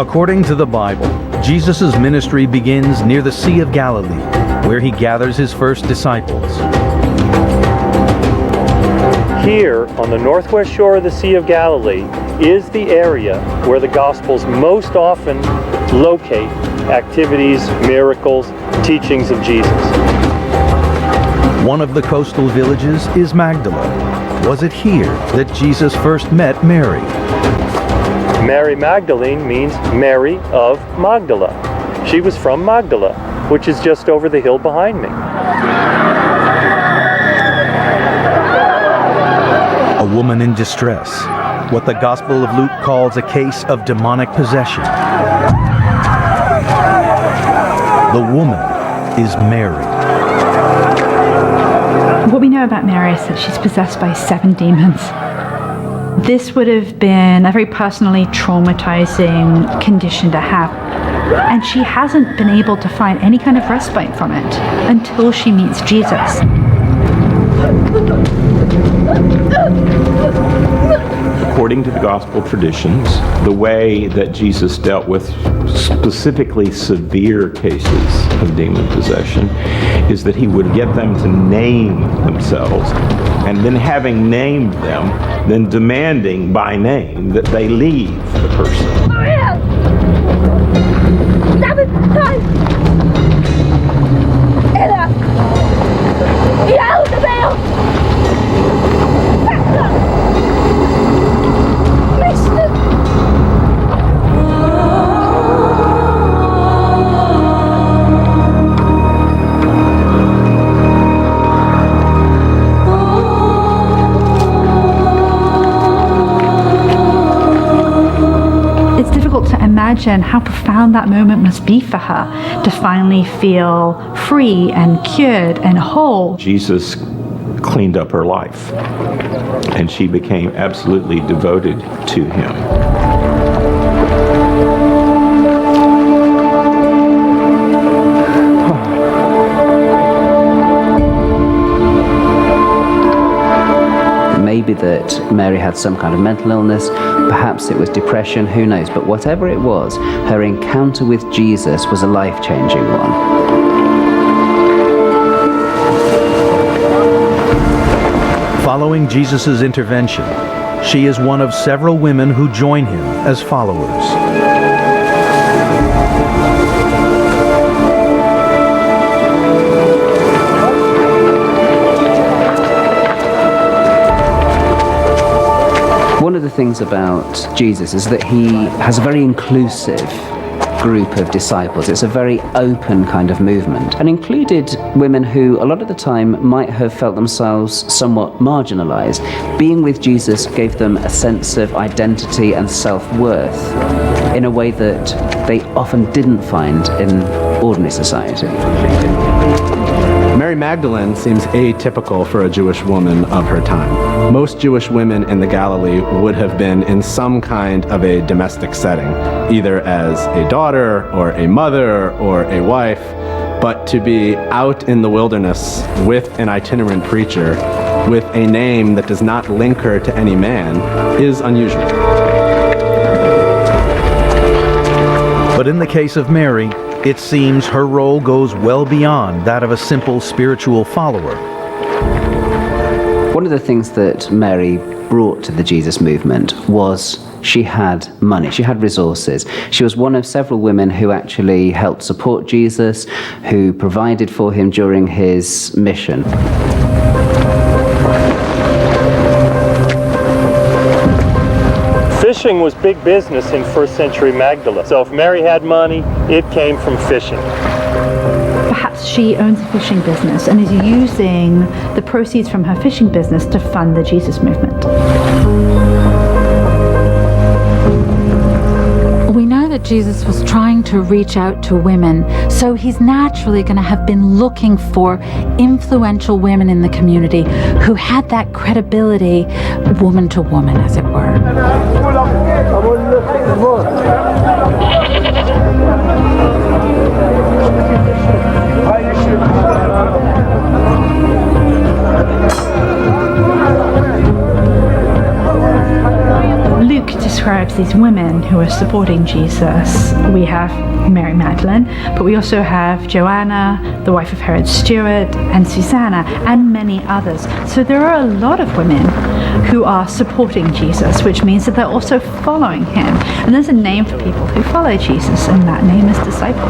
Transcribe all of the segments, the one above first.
According to the Bible, Jesus' ministry begins near the Sea of Galilee, where he gathers his first disciples. Here, on the northwest shore of the Sea of Galilee, is the area where the Gospels most often locate activities, miracles, teachings of Jesus. One of the coastal villages is Magdala. Was it here that Jesus first met Mary? Mary Magdalene means Mary of Magdala. She was from Magdala, which is just over the hill behind me. A woman in distress, what the Gospel of Luke calls a case of demonic possession. The woman is Mary. What we know about Mary is that she's possessed by 7 demons. This would have been a very personally traumatizing condition to have. And she hasn't been able to find any kind of respite from it until she meets Jesus. According to the gospel traditions, the way that Jesus dealt with specifically severe cases of demon possession is that he would get them to name themselves, and then having named them, then demanding by name that they leave the person. Imagine how profound that moment must be for her to finally feel free and cured and whole. Jesus cleaned up her life, and she became absolutely devoted to him. Maybe that Mary had some kind of mental illness, perhaps it was depression, who knows, but whatever it was, her encounter with Jesus was a life-changing one. Following Jesus' intervention, she is one of several women who join him as followers. One of the things about Jesus is that he has a very inclusive group of disciples. It's a very open kind of movement, and included women who a lot of the time might have felt themselves somewhat marginalized. Being with Jesus gave them a sense of identity and self-worth in a way that they often didn't find in ordinary society. Mary Magdalene seems atypical for a Jewish woman of her time. Most Jewish women in the Galilee would have been in some kind of a domestic setting, either as a daughter or a mother or a wife, but to be out in the wilderness with an itinerant preacher with a name that does not link her to any man is unusual. But in the case of Mary, it seems her role goes well beyond that of a simple spiritual follower. One of the things that Mary brought to the Jesus movement was she had money, she had resources. She was one of several women who actually helped support Jesus, who provided for him during his mission. Fishing was big business in first century Magdala. So if Mary had money, it came from fishing. Perhaps she owns a fishing business and is using the proceeds from her fishing business to fund the Jesus movement. We know that Jesus was trying to reach out to women, so he's naturally going to have been looking for influential women in the community who had that credibility, woman to woman, as it were. Luke describes these women who are supporting Jesus. We have Mary Magdalene, but we also have Joanna, the wife of Herod Stewart, and Susanna, and many others. So there are a lot of women who are supporting Jesus, which means that they're also following him. And there's a name for people who follow Jesus, and that name is disciple.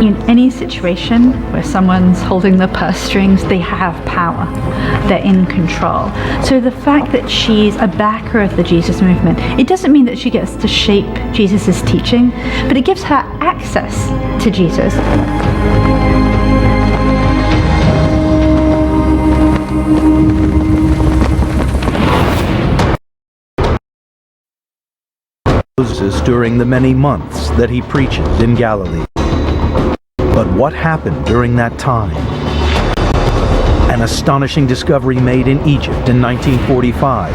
In any situation where someone's holding the purse strings, they have power. They're in control. So the fact that she's a backer of the Jesus movement, it doesn't mean that she gets to shape Jesus' teaching, but it gives her access to Jesus. Moses during the many months that he preaches in Galilee. But what happened during that time? An astonishing discovery made in Egypt in 1945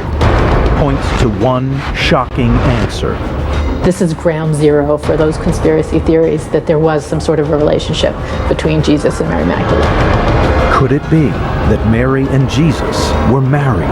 points to one shocking answer. This is ground zero for those conspiracy theories that there was some sort of a relationship between Jesus and Mary Magdalene. Could it be that Mary and Jesus were married?